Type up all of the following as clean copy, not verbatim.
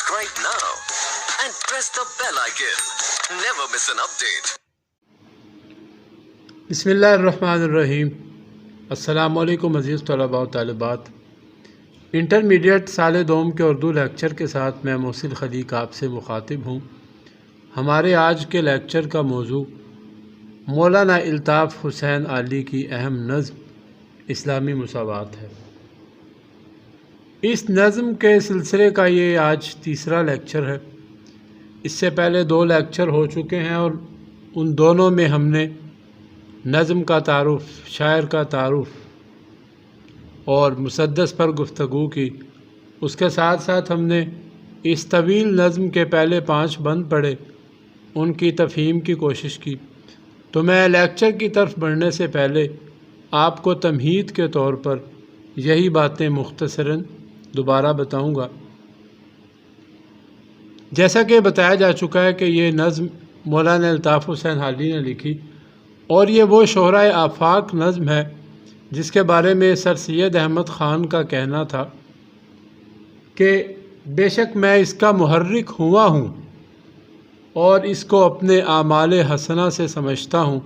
Subscribe now and press the bell icon. Never miss an update. بسم اللہ الرحمن الرحیم۔ السلام علیکم عزیز طلباء و طالبات۔ انٹرمیڈیٹ سال دوم کے اردو لیکچر کے ساتھ میں محسن خلیق آپ سے مخاطب ہوں۔ ہمارے آج کے لیکچر کا موضوع مولانا الطاف حسین علی کی اہم نظم اسلامی مساوات ہے۔ اس نظم کے سلسلے کا یہ آج تیسرا لیکچر ہے۔ اس سے پہلے 2 لیکچر ہو چکے ہیں اور ان دونوں میں ہم نے نظم کا تعارف، شاعر کا تعارف اور مسدس پر گفتگو کی۔ اس کے ساتھ ساتھ ہم نے اس طویل نظم کے پہلے 5 بند پڑھے، ان کی تفہیم کی کوشش کی۔ تو میں لیکچر کی طرف بڑھنے سے پہلے آپ کو تمہید کے طور پر یہی باتیں مختصراً دوبارہ بتاؤں گا۔ جیسا کہ بتایا جا چکا ہے کہ یہ نظم مولانا الطاف حسین علی نے لکھی، اور یہ وہ شہرۂ آفاق نظم ہے جس کے بارے میں سر سید احمد خان کا کہنا تھا کہ بے شک میں اس کا محرک ہوا ہوں اور اس کو اپنے اعمال حسنہ سے سمجھتا ہوں،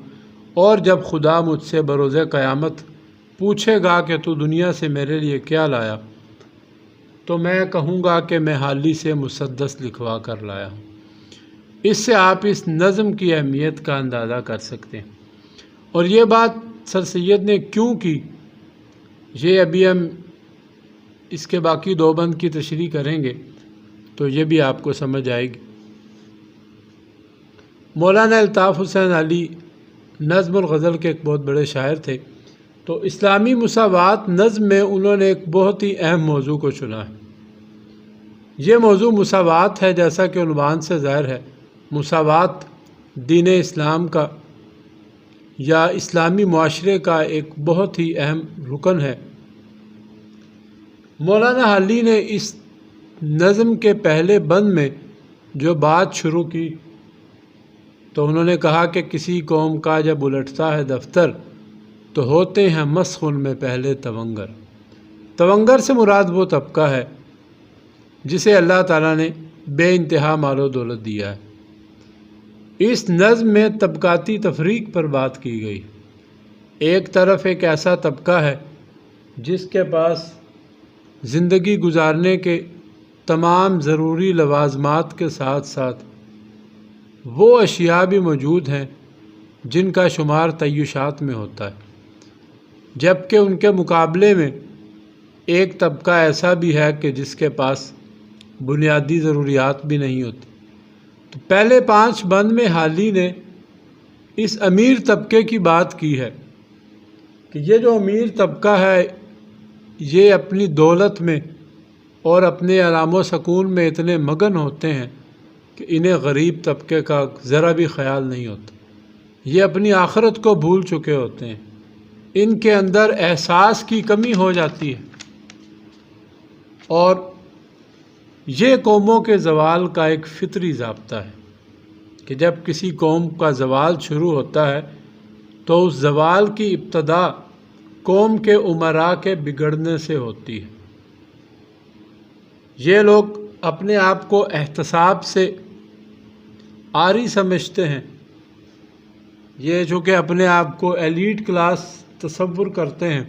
اور جب خدا مجھ سے بروز قیامت پوچھے گا کہ تو دنیا سے میرے لیے کیا لایا، تو میں کہوں گا کہ میں حالی سے مسدس لکھوا کر لایا ہوں۔ اس سے آپ اس نظم کی اہمیت کا اندازہ کر سکتے ہیں۔ اور یہ بات سر سید نے کیوں کی، یہ ابھی ہم اس کے باقی 2 بند کی تشریح کریں گے تو یہ بھی آپ کو سمجھ آئے گی۔ مولانا الطاف حسین علی نظم الغزل کے ایک بہت بڑے شاعر تھے، تو اسلامی مساوات نظم میں انہوں نے ایک بہت ہی اہم موضوع کو چنا ہے۔ یہ موضوع مساوات ہے، جیسا کہ عنوان سے ظاہر ہے۔ مساوات دین اسلام کا یا اسلامی معاشرے کا ایک بہت ہی اہم رکن ہے۔ مولانا علی نے اس نظم کے پہلے بند میں جو بات شروع کی تو انہوں نے کہا کہ کسی قوم کا جب الٹتا ہے دفتر تو ہوتے ہیں مسخ ان میں پہلے تونگر۔ تونگر سے مراد وہ طبقہ ہے جسے اللہ تعالیٰ نے بے انتہا مال و دولت دیا ہے۔ اس نظم میں طبقاتی تفریق پر بات کی گئی۔ ایک طرف ایک ایسا طبقہ ہے جس کے پاس زندگی گزارنے کے تمام ضروری لوازمات کے ساتھ ساتھ وہ اشیاء بھی موجود ہیں جن کا شمار تعیشات میں ہوتا ہے، جبکہ ان کے مقابلے میں ایک طبقہ ایسا بھی ہے کہ جس کے پاس بنیادی ضروریات بھی نہیں ہوتی۔ تو پہلے 5 بند میں حالی نے اس امیر طبقے کی بات کی ہے کہ یہ جو امیر طبقہ ہے یہ اپنی دولت میں اور اپنے آرام و سکون میں اتنے مگن ہوتے ہیں کہ انہیں غریب طبقے کا ذرا بھی خیال نہیں ہوتا۔ یہ اپنی آخرت کو بھول چکے ہوتے ہیں، ان کے اندر احساس کی کمی ہو جاتی ہے، اور یہ قوموں کے زوال کا ایک فطری ضابطہ ہے کہ جب کسی قوم کا زوال شروع ہوتا ہے تو اس زوال کی ابتدا قوم کے امراء کے بگڑنے سے ہوتی ہے۔ یہ لوگ اپنے آپ کو احتساب سے عاری سمجھتے ہیں، یہ جو کہ اپنے آپ کو ایلیٹ کلاس تصور کرتے ہیں،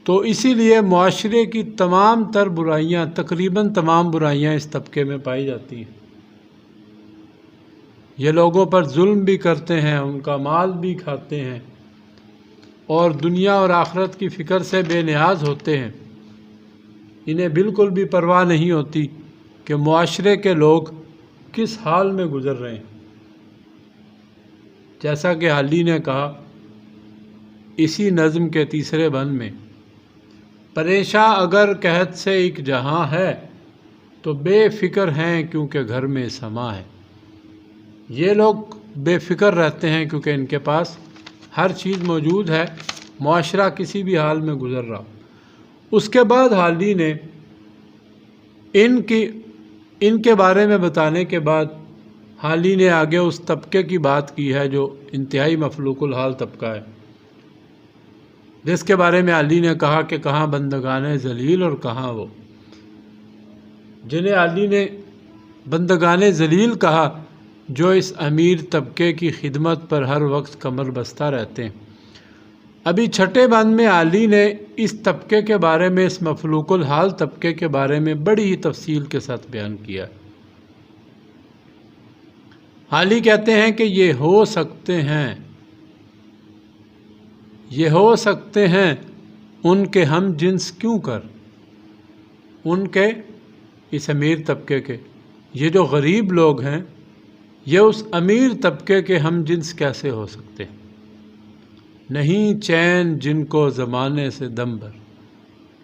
تو اسی لیے معاشرے کی تمام تر برائیاں، تقریباً تمام برائیاں اس طبقے میں پائی جاتی ہیں۔ یہ لوگوں پر ظلم بھی کرتے ہیں، ان کا مال بھی کھاتے ہیں، اور دنیا اور آخرت کی فکر سے بے نیاز ہوتے ہیں۔ انہیں بالکل بھی پرواہ نہیں ہوتی کہ معاشرے کے لوگ کس حال میں گزر رہے ہیں۔ جیسا کہ علی نے کہا اسی نظم کے تیسرے بند میں، پریشاں اگر قحط سے ایک جہاں ہے تو بے فکر ہیں کیونکہ گھر میں سما ہے۔ یہ لوگ بے فکر رہتے ہیں کیونکہ ان کے پاس ہر چیز موجود ہے، معاشرہ کسی بھی حال میں گزر رہا۔ اس کے بعد حالی نے ان کے بارے میں بتانے کے بعد حالی نے آگے اس طبقے کی بات کی ہے جو انتہائی مفلوق الحال طبقہ ہے، جس کے بارے میں علی نے کہا کہ کہاں بندگان ذلیل اور کہاں وہ۔ جنہیں علی نے بندگان ذلیل کہا، جو اس امیر طبقے کی خدمت پر ہر وقت کمر بستہ رہتے ہیں۔ ابھی چھٹے بند میں علی نے اس طبقے کے بارے میں، اس مفلوق الحال طبقے کے بارے میں بڑی ہی تفصیل کے ساتھ بیان کیا۔ علی کہتے ہیں کہ یہ ہو سکتے ہیں ان کے ہم جنس کیوں کر، ان کے اس امیر طبقے کے، یہ جو غریب لوگ ہیں یہ اس امیر طبقے کے ہم جنس کیسے ہو سکتے ہیں؟ نہیں چین جن کو زمانے سے دم بھر،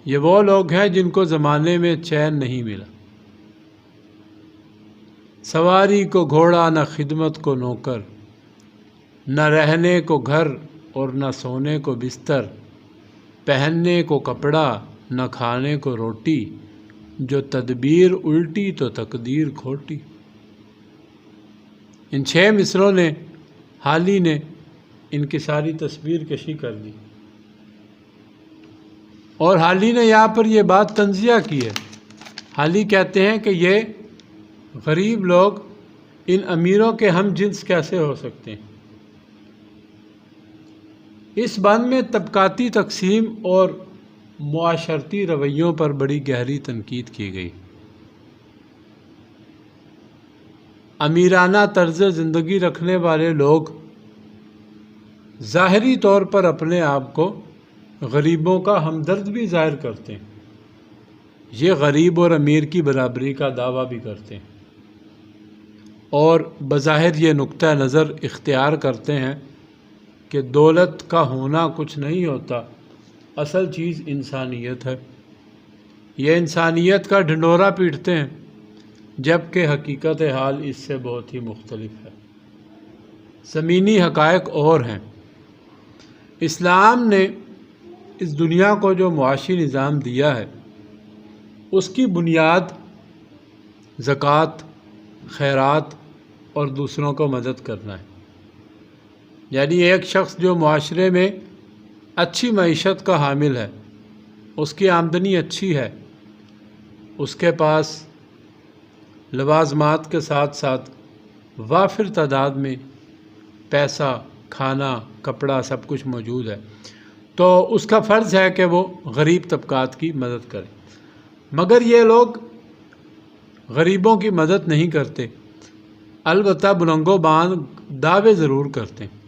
یہ وہ لوگ ہیں جن کو زمانے میں چین نہیں ملا۔ سواری کو گھوڑا نہ خدمت کو نوکر، نہ رہنے کو گھر اور نہ سونے کو بستر، پہننے کو کپڑا نہ کھانے کو روٹی، جو تدبیر الٹی تو تقدیر کھوٹی۔ ان 6 مصروں نے حالی نے ان کی ساری تصویر کشی کر دی، اور حالی نے یہاں پر یہ بات تنزیہ کی ہے۔ حالی کہتے ہیں کہ یہ غریب لوگ ان امیروں کے ہم جنس کیسے ہو سکتے ہیں۔ اس بند میں طبقاتی تقسیم اور معاشرتی رویوں پر بڑی گہری تنقید کی گئی۔ امیرانہ طرز زندگی رکھنے والے لوگ ظاہری طور پر اپنے آپ کو غریبوں کا ہمدرد بھی ظاہر کرتے ہیں، یہ غریب اور امیر کی برابری کا دعویٰ بھی کرتے ہیں، اور بظاہر یہ نقطہ نظر اختیار کرتے ہیں کہ دولت کا ہونا کچھ نہیں ہوتا، اصل چیز انسانیت ہے۔ یہ انسانیت کا ڈھنڈورا پیٹتے ہیں، جبکہ حقیقت حال اس سے بہت ہی مختلف ہے۔ زمینی حقائق اور ہیں۔ اسلام نے اس دنیا کو جو معاشی نظام دیا ہے، اس کی بنیاد زکوٰۃ، خیرات اور دوسروں کو مدد کرنا ہے۔ یعنی ایک شخص جو معاشرے میں اچھی معیشت کا حامل ہے، اس کی آمدنی اچھی ہے، اس کے پاس لوازمات کے ساتھ ساتھ وافر تعداد میں پیسہ، کھانا، کپڑا سب کچھ موجود ہے، تو اس کا فرض ہے کہ وہ غریب طبقات کی مدد کرے۔ مگر یہ لوگ غریبوں کی مدد نہیں کرتے، البتہ بلند و باند دعوے ضرور کرتے ہیں۔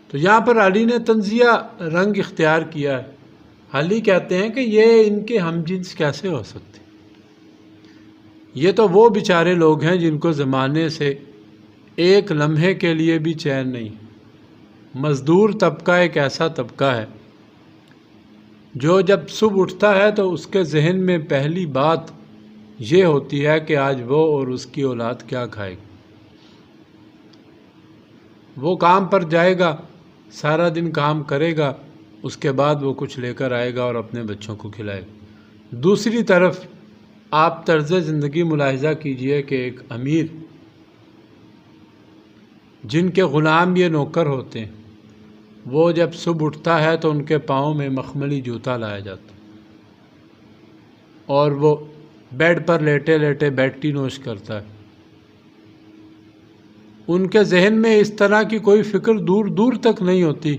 تو یہاں پر علی نے تنزیہ رنگ اختیار کیا ہے۔ علی کہتے ہیں کہ یہ ان کے ہم جنس کیسے ہو سکتے ہیں؟ یہ تو وہ بیچارے لوگ ہیں جن کو زمانے سے ایک لمحے کے لیے بھی چین نہیں۔ مزدور طبقہ ایک ایسا طبقہ ہے جو جب صبح اٹھتا ہے تو اس کے ذہن میں پہلی بات یہ ہوتی ہے کہ آج وہ اور اس کی اولاد کیا کھائے گی۔ وہ کام پر جائے گا، سارا دن کام کرے گا، اس کے بعد وہ کچھ لے کر آئے گا اور اپنے بچوں کو کھلائے گا۔ دوسری طرف آپ طرز زندگی ملاحظہ کیجئے کہ ایک امیر جن کے غلام یہ نوکر ہوتے ہیں، وہ جب صبح اٹھتا ہے تو ان کے پاؤں میں مخملی جوتا لایا جاتا ہے، اور وہ بیڈ پر لیٹے لیٹے بیڈ ٹی نوش کرتا ہے۔ ان کے ذہن میں اس طرح کی کوئی فکر دور دور تک نہیں ہوتی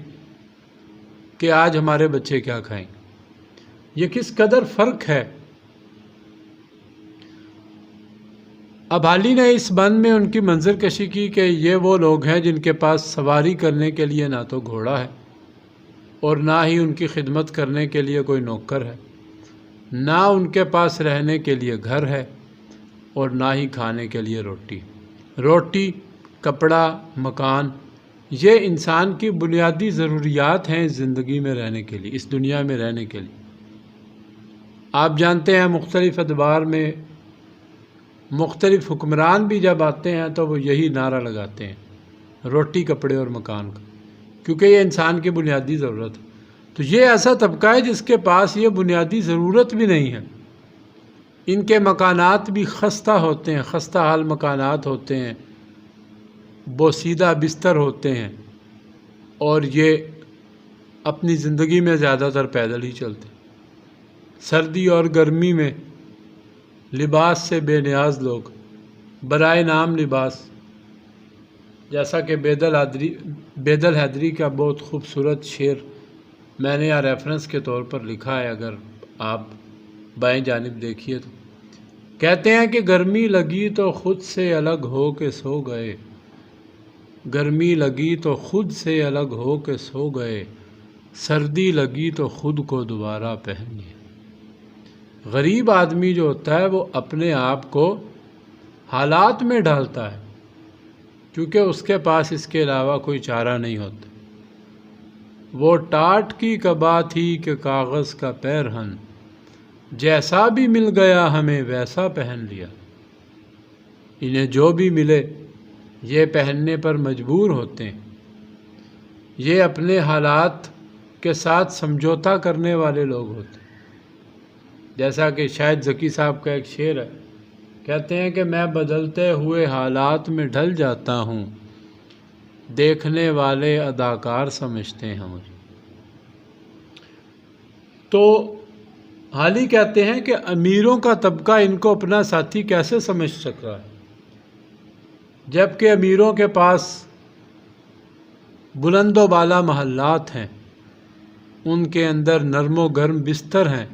کہ آج ہمارے بچے کیا کھائیں گے۔ یہ کس قدر فرق ہے۔ اب حالی نے اس بند میں ان کی منظر کشی کی کہ یہ وہ لوگ ہیں جن کے پاس سواری کرنے کے لیے نہ تو گھوڑا ہے اور نہ ہی ان کی خدمت کرنے کے لیے کوئی نوکر ہے، نہ ان کے پاس رہنے کے لیے گھر ہے اور نہ ہی کھانے کے لیے روٹی، کپڑا، مکان، یہ انسان کی بنیادی ضروریات ہیں اس زندگی میں رہنے کے لیے، اس دنیا میں رہنے کے لیے۔ آپ جانتے ہیں مختلف ادوار میں مختلف حکمران بھی جب آتے ہیں تو وہ یہی نعرہ لگاتے ہیں، روٹی، کپڑے اور مکان کا، کیونکہ یہ انسان کی بنیادی ضرورت ہے۔ تو یہ ایسا طبقہ ہے جس کے پاس یہ بنیادی ضرورت بھی نہیں ہے۔ ان کے مکانات بھی خستہ ہوتے ہیں، خستہ حال مکانات ہوتے ہیں، بوسیدہ بستر ہوتے ہیں، اور یہ اپنی زندگی میں زیادہ تر پیدل ہی چلتے ہیں۔ سردی اور گرمی میں لباس سے بے نیاز لوگ، برائے نام لباس، جیسا کہ بیدل حیدری کا بہت خوبصورت شعر میں نے یہاں ریفرنس کے طور پر لکھا ہے، اگر آپ بائیں جانب دیکھیے تو کہتے ہیں کہ گرمی لگی تو خود سے الگ ہو کے سو گئے، گرمی لگی تو خود سے الگ ہو کے سو گئے، سردی لگی تو خود کو دوبارہ پہن لیا۔ غریب آدمی جو ہوتا ہے وہ اپنے آپ کو حالات میں ڈالتا ہے، کیونکہ اس کے پاس اس کے علاوہ کوئی چارہ نہیں ہوتا۔ وہ ٹاٹ کی کبا تھی کہ کاغذ کا پیرہن، جیسا بھی مل گیا ہمیں ویسا پہن لیا۔ انہیں جو بھی ملے یہ پہننے پر مجبور ہوتے ہیں، یہ اپنے حالات کے ساتھ سمجھوتا کرنے والے لوگ ہوتے ہیں۔ جیسا کہ شاید ذکی صاحب کا ایک شعر ہے، کہتے ہیں کہ میں بدلتے ہوئے حالات میں ڈھل جاتا ہوں، دیکھنے والے اداکار سمجھتے ہیں مجھے۔ تو حالی کہتے ہیں کہ امیروں کا طبقہ ان کو اپنا ساتھی کیسے سمجھ سک رہا ہے، جبکہ امیروں کے پاس بلند و بالا محلات ہیں، ان کے اندر نرم و گرم بستر ہیں،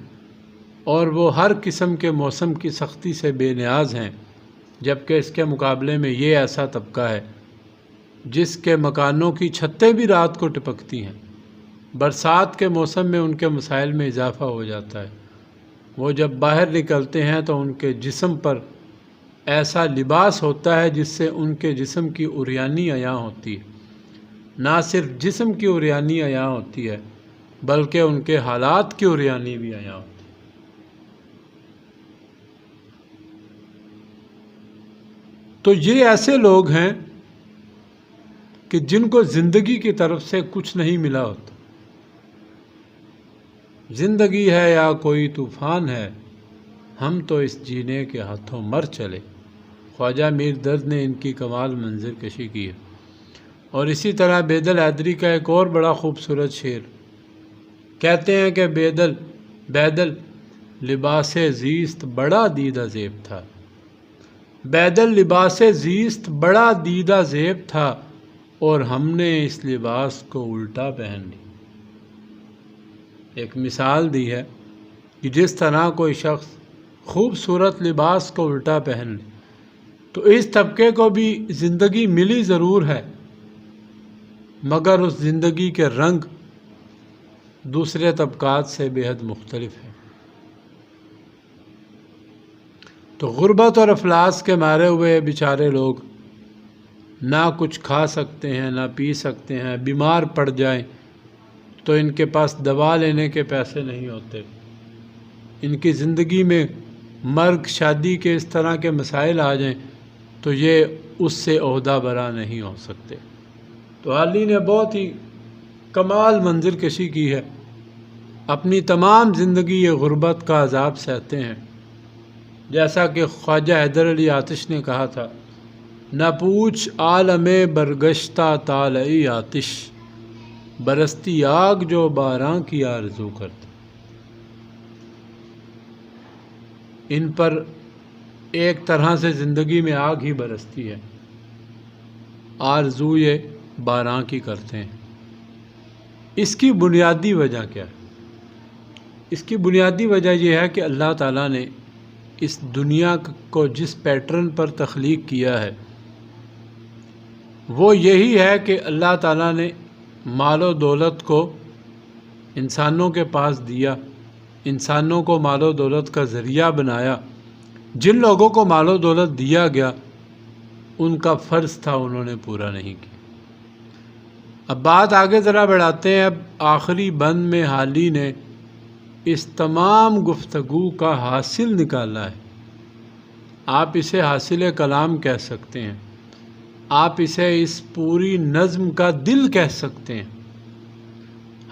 اور وہ ہر قسم کے موسم کی سختی سے بے نیاز ہیں، جبکہ اس کے مقابلے میں یہ ایسا طبقہ ہے جس کے مکانوں کی چھتیں بھی رات کو ٹپکتی ہیں، برسات کے موسم میں ان کے مسائل میں اضافہ ہو جاتا ہے۔ وہ جب باہر نکلتے ہیں تو ان کے جسم پر ایسا لباس ہوتا ہے جس سے ان کے جسم کی عریانی عیاں ہوتی ہے، نہ صرف جسم کی عریانی عیاں ہوتی ہے بلکہ ان کے حالات کی عریانی بھی عیاں ہوتی ہے۔ تو یہ ایسے لوگ ہیں کہ جن کو زندگی کی طرف سے کچھ نہیں ملا ہوتا۔ زندگی ہے یا کوئی طوفان ہے، ہم تو اس جینے کے ہاتھوں مر چلے۔ خواجہ میر درد نے ان کی کمال منظر کشی کی ہے۔ اور اسی طرح بیدل حیدری کا ایک اور بڑا خوبصورت شعر، کہتے ہیں کہ بیدل لباس زیست بڑا دیدہ زیب تھا، بیدل لباس زیست بڑا دیدہ زیب تھا، اور ہم نے اس لباس کو الٹا پہن لی۔ ایک مثال دی ہے کہ جس طرح کوئی شخص خوبصورت لباس کو الٹا پہن لے تو اس طبقے کو بھی زندگی ملی ضرور ہے، مگر اس زندگی کے رنگ دوسرے طبقات سے بے حد مختلف ہے۔ تو غربت اور افلاس کے مارے ہوئے بیچارے لوگ نہ کچھ کھا سکتے ہیں نہ پی سکتے ہیں، بیمار پڑ جائیں تو ان کے پاس دوا لینے کے پیسے نہیں ہوتے، ان کی زندگی میں مرگ شادی کے اس طرح کے مسائل آ جائیں تو یہ اس سے عہدہ برا نہیں ہو سکتے۔ تو حالی نے بہت ہی کمال منظر کشی کی ہے، اپنی تمام زندگی یہ غربت کا عذاب سہتے ہیں، جیسا کہ خواجہ حیدر علی آتش نے کہا تھا، نہ پوچھ عالم برگشتہ طالعی آتش، برستی آگ جو باراں کی آرزو کرتا۔ ان پر ایک طرح سے زندگی میں آگ ہی برستی ہے، آرزو یہ باراں کی کرتے ہیں۔ اس کی بنیادی وجہ کیا ہے؟ اس کی بنیادی وجہ یہ ہے کہ اللہ تعالیٰ نے اس دنیا کو جس پیٹرن پر تخلیق کیا ہے وہ یہی ہے کہ اللہ تعالیٰ نے مال و دولت کو انسانوں کے پاس دیا، انسانوں کو مال و دولت کا ذریعہ بنایا۔ جن لوگوں کو مال و دولت دیا گیا ان کا فرض تھا، انہوں نے پورا نہیں کیا۔ اب بات آگے ذرا بڑھاتے ہیں۔ اب آخری بند میں حالی نے اس تمام گفتگو کا حاصل نکالا ہے۔ آپ اسے حاصل کلام کہہ سکتے ہیں، آپ اسے اس پوری نظم کا دل کہہ سکتے ہیں۔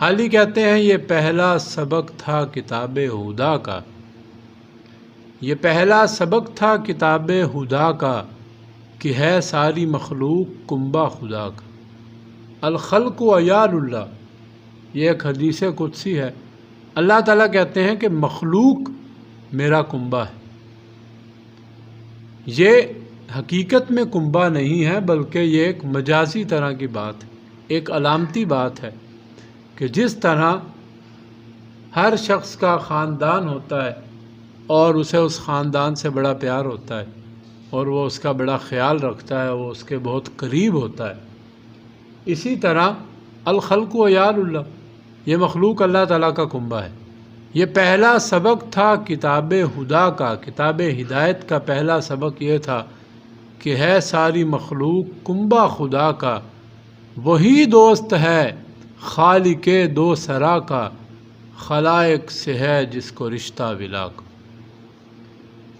حالی کہتے ہیں یہ پہلا سبق تھا کتاب ہدا کا، یہ پہلا سبق تھا کتاب ہدا کا، کہ ہے ساری مخلوق کنبہ خدا کا۔ الخلق عیال اللہ، یہ ایک حدیث قدسی ہے۔ اللہ تعالیٰ کہتے ہیں کہ مخلوق میرا کنبہ ہے، یہ حقیقت میں کنبہ نہیں ہے، بلکہ یہ ایک مجازی طرح کی بات ہے، ایک علامتی بات ہے کہ جس طرح ہر شخص کا خاندان ہوتا ہے اور اسے اس خاندان سے بڑا پیار ہوتا ہے اور وہ اس کا بڑا خیال رکھتا ہے، وہ اس کے بہت قریب ہوتا ہے، اسی طرح الخلق و عیال اللہ، یہ مخلوق اللہ تعالیٰ کا کنبہ ہے۔ یہ پہلا سبق تھا کتاب ہدا کا، کتاب ہدایت کا پہلا سبق یہ تھا کہ ہے ساری مخلوق کنبہ خدا کا، وہی دوست ہے خالق دو سرا کا، خلائق سے ہے جس کو رشتہ ولا کا۔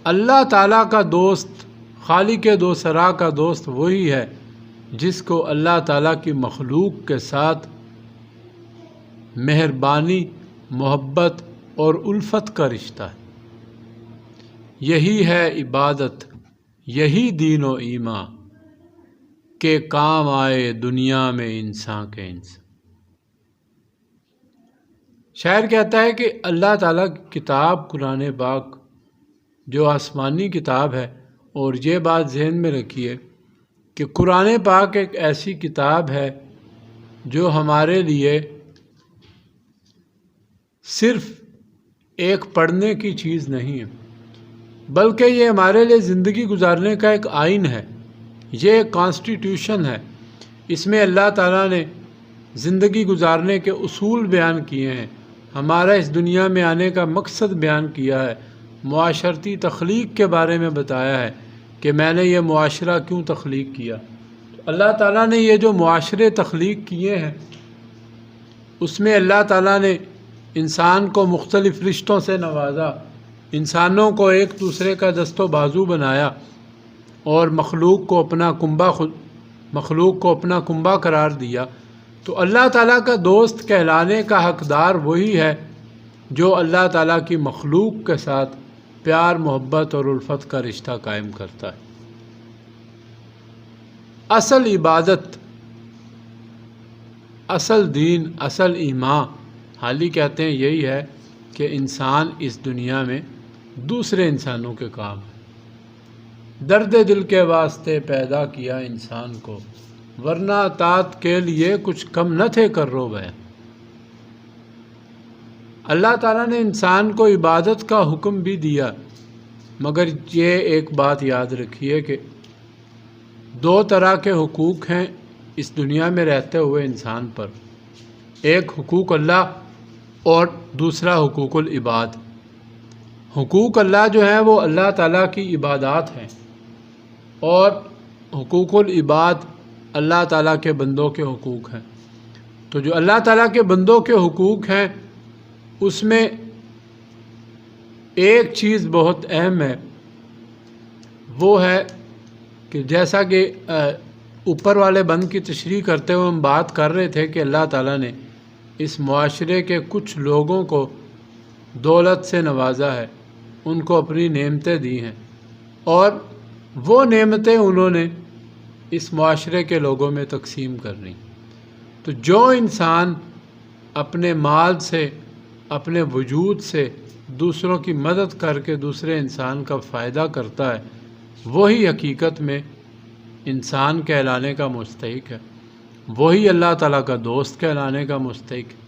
اللہ تعالیٰ کا دوست، خالق دو سرا کا دوست وہی ہے جس کو اللہ تعالیٰ کی مخلوق کے ساتھ مہربانی، محبت اور الفت کا رشتہ ہے۔ یہی ہے عبادت، یہی دین و ایمان کہ کام آئے دنیا میں انسان کے انسان۔ شاعر کہتا ہے کہ اللہ تعالیٰ کی کتاب قرآن پاک جو آسمانی کتاب ہے، اور یہ بات ذہن میں رکھیے کہ قرآن پاک ایک ایسی کتاب ہے جو ہمارے لیے صرف ایک پڑھنے کی چیز نہیں ہے، بلکہ یہ ہمارے لیے زندگی گزارنے کا ایک آئین ہے، یہ ایک کانسٹیٹیوشن ہے۔ اس میں اللہ تعالیٰ نے زندگی گزارنے کے اصول بیان کیے ہیں، ہمارا اس دنیا میں آنے کا مقصد بیان کیا ہے، معاشرتی تخلیق کے بارے میں بتایا ہے کہ میں نے یہ معاشرہ کیوں تخلیق کیا۔ تو اللہ تعالیٰ نے یہ جو معاشرے تخلیق کیے ہیں اس میں اللہ تعالیٰ نے انسان کو مختلف رشتوں سے نوازا، انسانوں کو ایک دوسرے کا دست و بازو بنایا اور مخلوق کو اپنا کنبہ قرار دیا۔ تو اللہ تعالیٰ کا دوست کہلانے کا حقدار وہی ہے جو اللہ تعالیٰ کی مخلوق کے ساتھ پیار، محبت اور الفت کا رشتہ قائم کرتا ہے۔ اصل عبادت، اصل دین، اصل ایمان حالی کہتے ہیں یہی ہے کہ انسان اس دنیا میں دوسرے انسانوں کے کام ہے۔ درد دل کے واسطے پیدا کیا انسان کو، ورنہ اطاعت کے لیے کچھ کم نہ تھے کرو بیان۔ اللہ تعالیٰ نے انسان کو عبادت کا حکم بھی دیا، مگر یہ ایک بات یاد رکھیے کہ دو طرح کے حقوق ہیں اس دنیا میں رہتے ہوئے انسان پر، ایک حقوق اللہ اور دوسرا حقوق العباد۔ حقوق اللہ جو ہیں وہ اللہ تعالیٰ کی عبادات ہیں، اور حقوق العباد اللہ تعالیٰ کے بندوں کے حقوق ہیں۔ تو جو اللہ تعالیٰ کے بندوں کے حقوق ہیں اس میں ایک چیز بہت اہم ہے، وہ ہے کہ جیسا کہ اوپر والے بند کی تشریح کرتے ہوئے ہم بات کر رہے تھے کہ اللہ تعالیٰ نے اس معاشرے کے کچھ لوگوں کو دولت سے نوازا ہے، ان کو اپنی نعمتیں دی ہیں، اور وہ نعمتیں انہوں نے اس معاشرے کے لوگوں میں تقسیم کرنی۔ تو جو انسان اپنے مال سے، اپنے وجود سے دوسروں کی مدد کر کے دوسرے انسان کا فائدہ کرتا ہے، وہی حقیقت میں انسان کہلانے کا مستحق ہے، وہی اللہ تعالیٰ کا دوست کہلانے کا مستحق ہے۔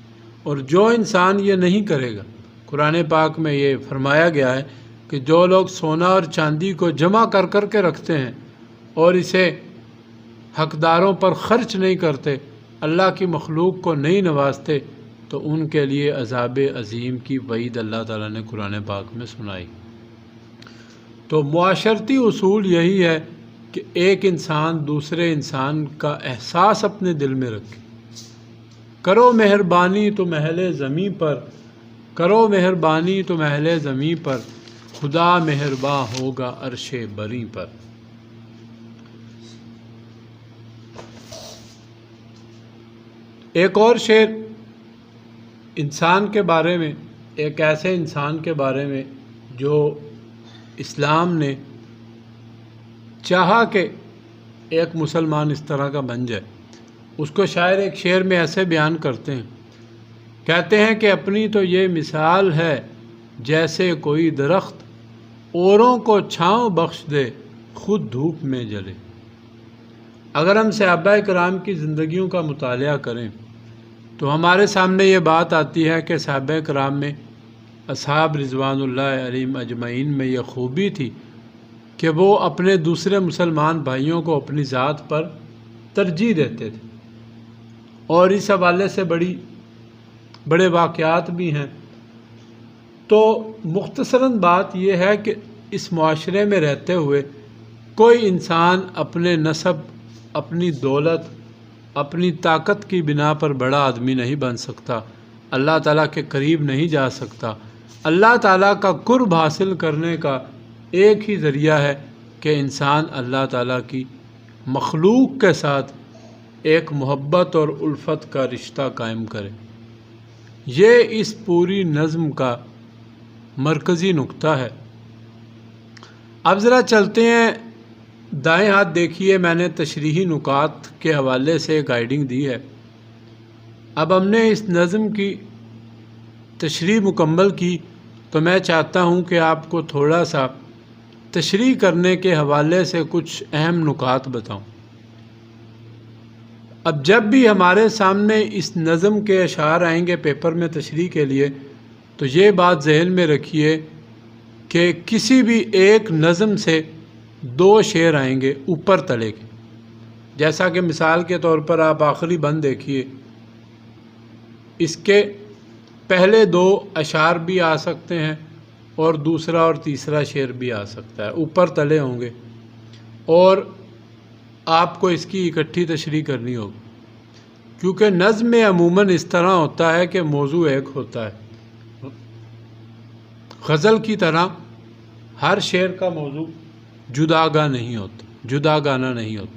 اور جو انسان یہ نہیں کرے گا، قرآن پاک میں یہ فرمایا گیا ہے کہ جو لوگ سونا اور چاندی کو جمع کر کر کے رکھتے ہیں اور اسے حقداروں پر خرچ نہیں کرتے، اللہ کی مخلوق کو نہیں نوازتے، تو ان کے لیے عذاب عظیم کی وعید اللہ تعالیٰ نے قرآن پاک میں سنائی۔ تو معاشرتی اصول یہی ہے کہ ایک انسان دوسرے انسان کا احساس اپنے دل میں رکھے۔ کرو مہربانی تم اہل زمیں پر، کرو مہربانی تم اہل زمیں پر، خدا مہرباں ہوگا عرش بری پر۔ ایک اور شعر انسان کے بارے میں، ایک ایسے انسان کے بارے میں جو اسلام نے چاہا کہ ایک مسلمان اس طرح کا بن جائے، اس کو شاعر ایک شعر میں ایسے بیان کرتے ہیں، کہتے ہیں کہ اپنی تو یہ مثال ہے جیسے کوئی درخت اوروں کو چھاؤں بخش دے، خود دھوپ میں جلے۔ اگر ہم صحابہ کرام کی زندگیوں کا مطالعہ کریں تو ہمارے سامنے یہ بات آتی ہے کہ صحابہ کرام میں، اصحاب رضوان اللہ علیہم اجمعین میں یہ خوبی تھی کہ وہ اپنے دوسرے مسلمان بھائیوں کو اپنی ذات پر ترجیح دیتے تھے، اور اس حوالے سے بڑے واقعات بھی ہیں۔ تو مختصراً بات یہ ہے کہ اس معاشرے میں رہتے ہوئے کوئی انسان اپنے نسب، اپنی دولت، اپنی طاقت کی بنا پر بڑا آدمی نہیں بن سکتا، اللہ تعالیٰ کے قریب نہیں جا سکتا۔ اللہ تعالیٰ کا قرب حاصل کرنے کا ایک ہی ذریعہ ہے کہ انسان اللہ تعالیٰ کی مخلوق کے ساتھ ایک محبت اور الفت کا رشتہ قائم کرے۔ یہ اس پوری نظم کا مرکزی نقطہ ہے۔ اب ذرا چلتے ہیں، دائیں ہاتھ دیکھیے، میں نے تشریحی نکات کے حوالے سے گائیڈنگ دی ہے۔ اب ہم نے اس نظم کی تشریح مکمل کی، تو میں چاہتا ہوں کہ آپ کو تھوڑا سا تشریح کرنے کے حوالے سے کچھ اہم نکات بتاؤں۔ اب جب بھی ہمارے سامنے اس نظم کے اشعار آئیں گے پیپر میں تشریح کے لیے، تو یہ بات ذہن میں رکھیے کہ کسی بھی ایک نظم سے 2 شعر آئیں گے اوپر تلے کے۔ جیسا کہ مثال کے طور پر آپ آخری بند دیکھیے، اس کے پہلے 2 اشعار بھی آ سکتے ہیں اور دوسرا اور تیسرا شعر بھی آ سکتا ہے، اوپر تلے ہوں گے، اور آپ کو اس کی اکٹھی تشریح کرنی ہوگی، کیونکہ نظم میں عموماً اس طرح ہوتا ہے کہ موضوع ایک ہوتا ہے۔ غزل کی طرح ہر شعر کا موضوع جداگانہ نہیں ہوتا۔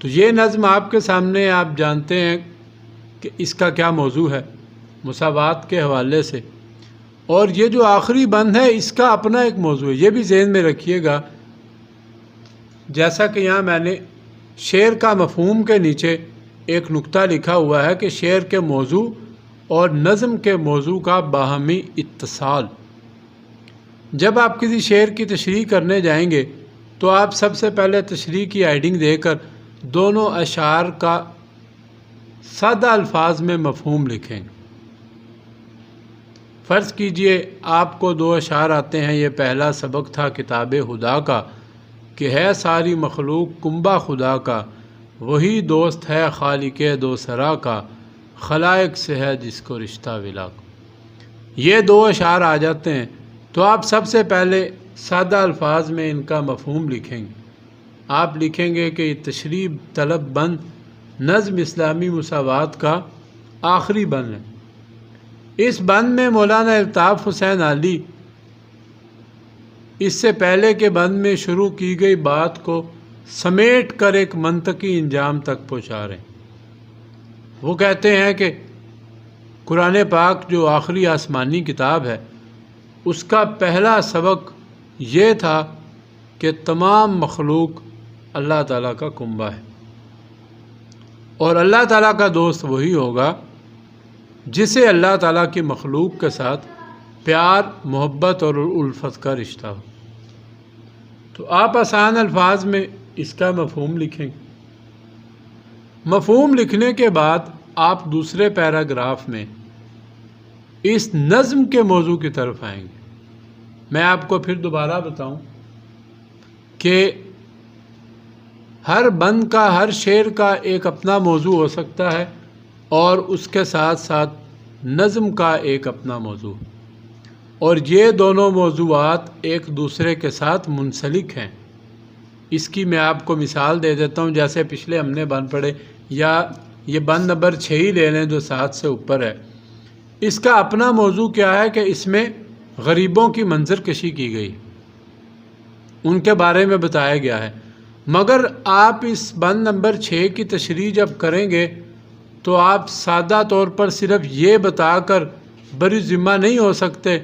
تو یہ نظم آپ کے سامنے، آپ جانتے ہیں کہ اس کا کیا موضوع ہے مساوات کے حوالے سے، اور یہ جو آخری بند ہے اس کا اپنا ایک موضوع ہے، یہ بھی ذہن میں رکھیے گا۔ جیسا کہ یہاں میں نے شعر کا مفہوم کے نیچے ایک نقطہ لکھا ہوا ہے کہ شعر کے موضوع اور نظم کے موضوع کا باہمی اتصال۔ جب آپ کسی شعر کی تشریح کرنے جائیں گے تو آپ سب سے پہلے تشریح کی ہیڈنگ دے کر دونوں اشعار کا سادہ الفاظ میں مفہوم لکھیں۔ فرض کیجئے آپ کو 2 اشعار آتے ہیں، یہ پہلا سبق تھا کتاب خدا کا کہ ہے ساری مخلوق کنبہ خدا کا، وہی دوست ہے خالق دو سرا کا، خلائق سے ہے جس کو رشتہ ولا کا۔ یہ 2 اشعار آ جاتے ہیں تو آپ سب سے پہلے سادہ الفاظ میں ان کا مفہوم لکھیں گے۔ آپ لکھیں گے کہ یہ تشریح طلب بند نظم اسلامی مساوات کا آخری بند ہے۔ اس بند میں مولانا الطاف حسین علی اس سے پہلے کے بند میں شروع کی گئی بات کو سمیٹ کر ایک منطقی انجام تک پہنچا رہے ہیں۔ وہ کہتے ہیں کہ قرآن پاک جو آخری آسمانی کتاب ہے، اس کا پہلا سبق یہ تھا کہ تمام مخلوق اللہ تعالیٰ کا کنبہ ہے، اور اللہ تعالیٰ کا دوست وہی ہوگا جسے اللہ تعالیٰ کی مخلوق کے ساتھ پیار، محبت اور الفت کا رشتہ ہو۔ تو آپ آسان الفاظ میں اس کا مفہوم لکھیں گے۔ مفہوم لکھنے کے بعد آپ دوسرے پیراگراف میں اس نظم کے موضوع کی طرف آئیں گے۔ میں آپ کو پھر دوبارہ بتاؤں کہ ہر بند کا، ہر شعر کا ایک اپنا موضوع ہو سکتا ہے، اور اس کے ساتھ ساتھ نظم کا ایک اپنا موضوع، اور یہ دونوں موضوعات ایک دوسرے کے ساتھ منسلک ہیں۔ اس کی میں آپ کو مثال دے دیتا ہوں، جیسے پچھلے ہم نے بند پڑھے، یا یہ بند نمبر 6 ہی لے لیں جو 7 سے اوپر ہے۔ اس کا اپنا موضوع کیا ہے کہ اس میں غریبوں کی منظر کشی کی گئی، ان کے بارے میں بتایا گیا ہے۔ مگر آپ اس بند نمبر 6 کی تشریح جب کریں گے تو آپ سادہ طور پر صرف یہ بتا کر بری ذمہ نہیں ہو سکتے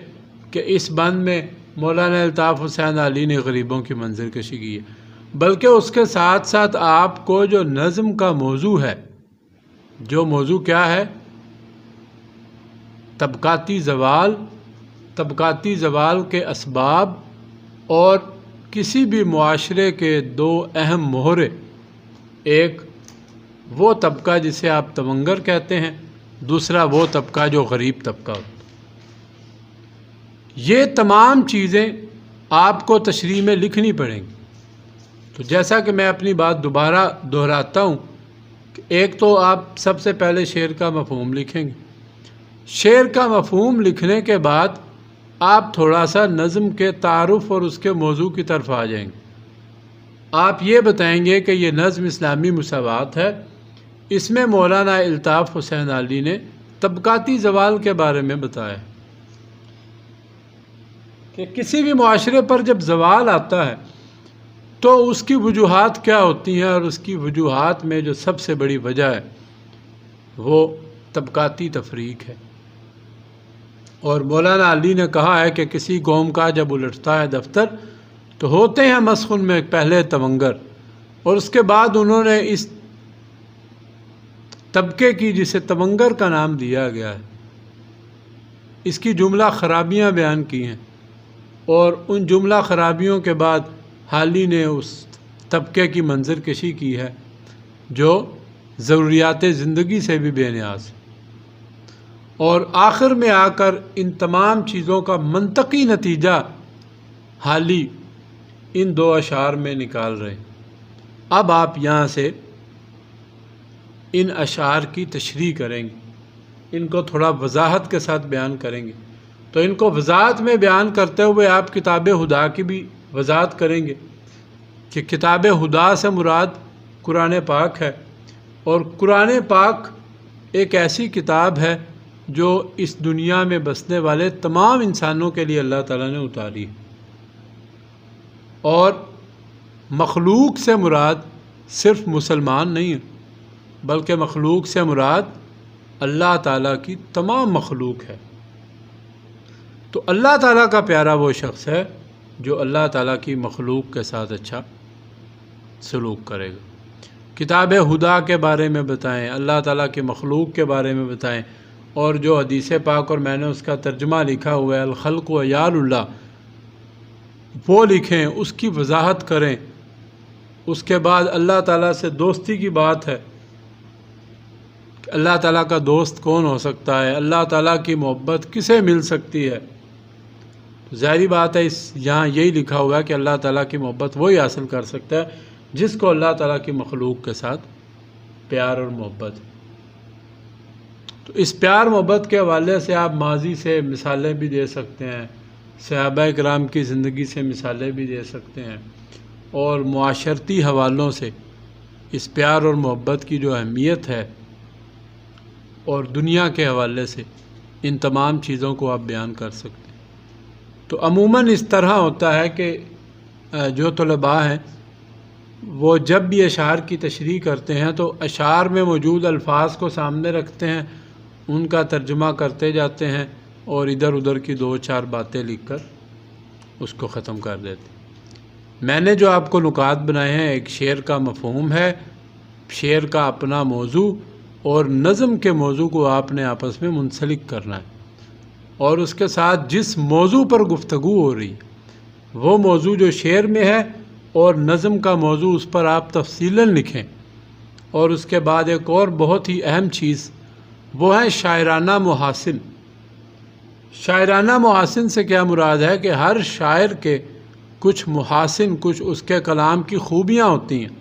کہ اس بند میں مولانا الطاف حسین علی نے غریبوں کی منظر کشی کی ہے، بلکہ اس کے ساتھ ساتھ آپ کو جو نظم کا موضوع ہے، جو موضوع کیا ہے، طبقاتی زوال کے اسباب اور کسی بھی معاشرے کے دو اہم مہرے، ایک وہ طبقہ جسے آپ تونگر کہتے ہیں، دوسرا وہ طبقہ جو غریب طبقہ ہوتا ہے۔ یہ تمام چیزیں آپ کو تشریح میں لکھنی پڑیں گی۔ تو جیسا کہ میں اپنی بات دوبارہ دہراتا ہوں کہ ایک تو آپ سب سے پہلے شعر کا مفہوم لکھیں گے۔ شعر کا مفہوم لکھنے کے بعد آپ تھوڑا سا نظم کے تعارف اور اس کے موضوع کی طرف آ جائیں گے۔ آپ یہ بتائیں گے کہ یہ نظم اسلامی مساوات ہے، اس میں مولانا الطاف حسین علی نے طبقاتی زوال کے بارے میں بتایا کہ کسی بھی معاشرے پر جب زوال آتا ہے تو اس کی وجوہات کیا ہوتی ہیں، اور اس کی وجوہات میں جو سب سے بڑی وجہ ہے وہ طبقاتی تفریق ہے۔ اور مولانا علی نے کہا ہے کہ کسی قوم کا جب الٹتا ہے دفتر تو ہوتے ہیں مسخن میں پہلے تونگر، اور اس کے بعد انہوں نے اس طبقے کی جسے تونگر کا نام دیا گیا ہے اس کی جملہ خرابیاں بیان کی ہیں، اور ان جملہ خرابیوں کے بعد حالی نے اس طبقے کی منظر کشی کی ہے جو ضروریات زندگی سے بھی بے نیاز ہے۔ اور آخر میں آ کر ان تمام چیزوں کا منطقی نتیجہ حالی ان دو اشعار میں نکال رہے ہیں۔ اب آپ یہاں سے ان اشعار کی تشریح کریں گے، ان کو تھوڑا وضاحت کے ساتھ بیان کریں گے۔ تو ان کو وضاحت میں بیان کرتے ہوئے آپ کتاب ہدا کی بھی وضاحت کریں گے کہ کتاب ہدا سے مراد قرآن پاک ہے، اور قرآن پاک ایک ایسی کتاب ہے جو اس دنیا میں بسنے والے تمام انسانوں کے لیے اللہ تعالیٰ نے اتاری ہے، اور مخلوق سے مراد صرف مسلمان نہیں ہے بلکہ مخلوق سے مراد اللہ تعالیٰ کی تمام مخلوق ہے۔ تو اللہ تعالیٰ کا پیارا وہ شخص ہے جو اللہ تعالیٰ کی مخلوق کے ساتھ اچھا سلوک کرے گا۔ کتاب ہدا کے بارے میں بتائیں، اللہ تعالیٰ کی مخلوق کے بارے میں بتائیں، اور جو حدیث پاک اور میں نے اس کا ترجمہ لکھا ہوا ہے الخلق و عیال اللہ، وہ لکھیں، اس کی وضاحت کریں۔ اس کے بعد اللہ تعالیٰ سے دوستی کی بات ہے کہ اللہ تعالیٰ کا دوست کون ہو سکتا ہے، اللہ تعالیٰ کی محبت کسے مل سکتی ہے۔ ظاہری بات ہے یہاں یہی لکھا ہوا ہے کہ اللہ تعالیٰ کی محبت وہی حاصل کر سکتا ہے جس کو اللہ تعالیٰ کی مخلوق کے ساتھ پیار اور محبت ہے۔ تو اس پیار محبت کے حوالے سے آپ ماضی سے مثالیں بھی دے سکتے ہیں، صحابہ کرام کی زندگی سے مثالیں بھی دے سکتے ہیں، اور معاشرتی حوالوں سے اس پیار اور محبت کی جو اہمیت ہے اور دنیا کے حوالے سے ان تمام چیزوں کو آپ بیان کر سکتے ہیں۔ تو عموماً اس طرح ہوتا ہے کہ جو طلباء ہیں وہ جب بھی اشعار کی تشریح کرتے ہیں تو اشعار میں موجود الفاظ کو سامنے رکھتے ہیں، ان کا ترجمہ کرتے جاتے ہیں، اور ادھر ادھر کی دو چار باتیں لکھ کر اس کو ختم کر دیتے ہیں۔ میں نے جو آپ کو نکات بنائے ہیں، ایک شعر کا مفہوم ہے، شعر کا اپنا موضوع، اور نظم کے موضوع کو آپ نے آپس میں منسلک کرنا ہے، اور اس کے ساتھ جس موضوع پر گفتگو ہو رہی ہے وہ موضوع جو شعر میں ہے اور نظم کا موضوع اس پر آپ تفصیلاً لکھیں۔ اور اس کے بعد ایک اور بہت ہی اہم چیز وہ ہے شاعرانہ محاسن۔ شاعرانہ محاسن سے کیا مراد ہے کہ ہر شاعر کے کچھ محاسن، کچھ اس کے کلام کی خوبیاں ہوتی ہیں،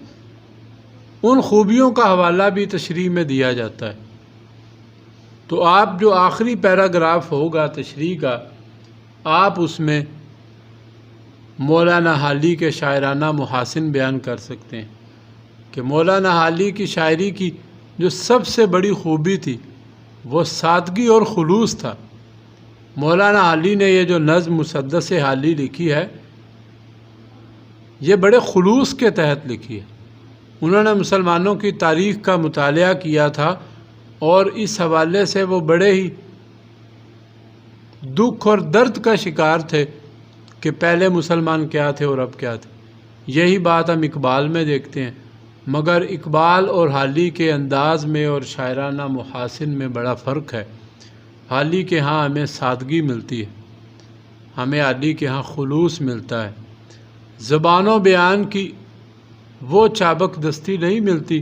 ان خوبیوں کا حوالہ بھی تشریح میں دیا جاتا ہے۔ تو آپ جو آخری پیراگراف ہوگا تشریح کا، آپ اس میں مولانا حالی کے شاعرانہ محاسن بیان کر سکتے ہیں کہ مولانا حالی کی شاعری کی جو سب سے بڑی خوبی تھی وہ سادگی اور خلوص تھا۔ مولانا حالی نے یہ جو نظم مسدس حالی لکھی ہے یہ بڑے خلوص کے تحت لکھی ہے۔ انہوں نے مسلمانوں کی تاریخ کا مطالعہ کیا تھا، اور اس حوالے سے وہ بڑے ہی دکھ اور درد کا شکار تھے کہ پہلے مسلمان کیا تھے اور اب کیا تھے۔ یہی بات ہم اقبال میں دیکھتے ہیں، مگر اقبال اور حالی کے انداز میں اور شاعرانہ محاسن میں بڑا فرق ہے۔ حالی کے ہاں ہمیں سادگی ملتی ہے، ہمیں حالی کے ہاں خلوص ملتا ہے، زبان و بیان کی وہ چابک دستی نہیں ملتی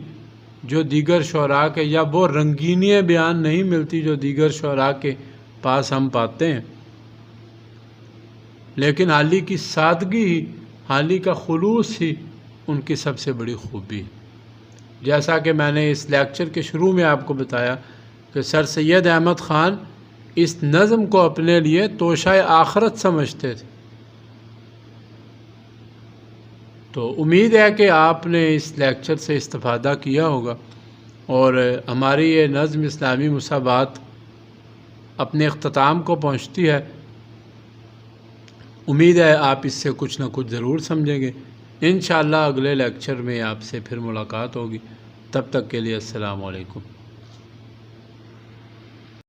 جو دیگر شعراء کے، یا وہ رنگینی بیان نہیں ملتی جو دیگر شعراء کے پاس ہم پاتے ہیں، لیکن حالی کی سادگی ہی، حالی کا خلوص ہی ان کی سب سے بڑی خوبی ہے۔ جیسا کہ میں نے اس لیکچر کے شروع میں آپ کو بتایا کہ سر سید احمد خان اس نظم کو اپنے لیے توشہ آخرت سمجھتے تھے۔ تو امید ہے کہ آپ نے اس لیکچر سے استفادہ کیا ہوگا، اور ہماری یہ نظم اسلامی مسابقات اپنے اختتام کو پہنچتی ہے۔ امید ہے آپ اس سے کچھ نہ کچھ ضرور سمجھیں گے۔ انشاءاللہ اگلے لیکچر میں آپ سے پھر ملاقات ہوگی۔ تب تک کے لیے السلام علیکم۔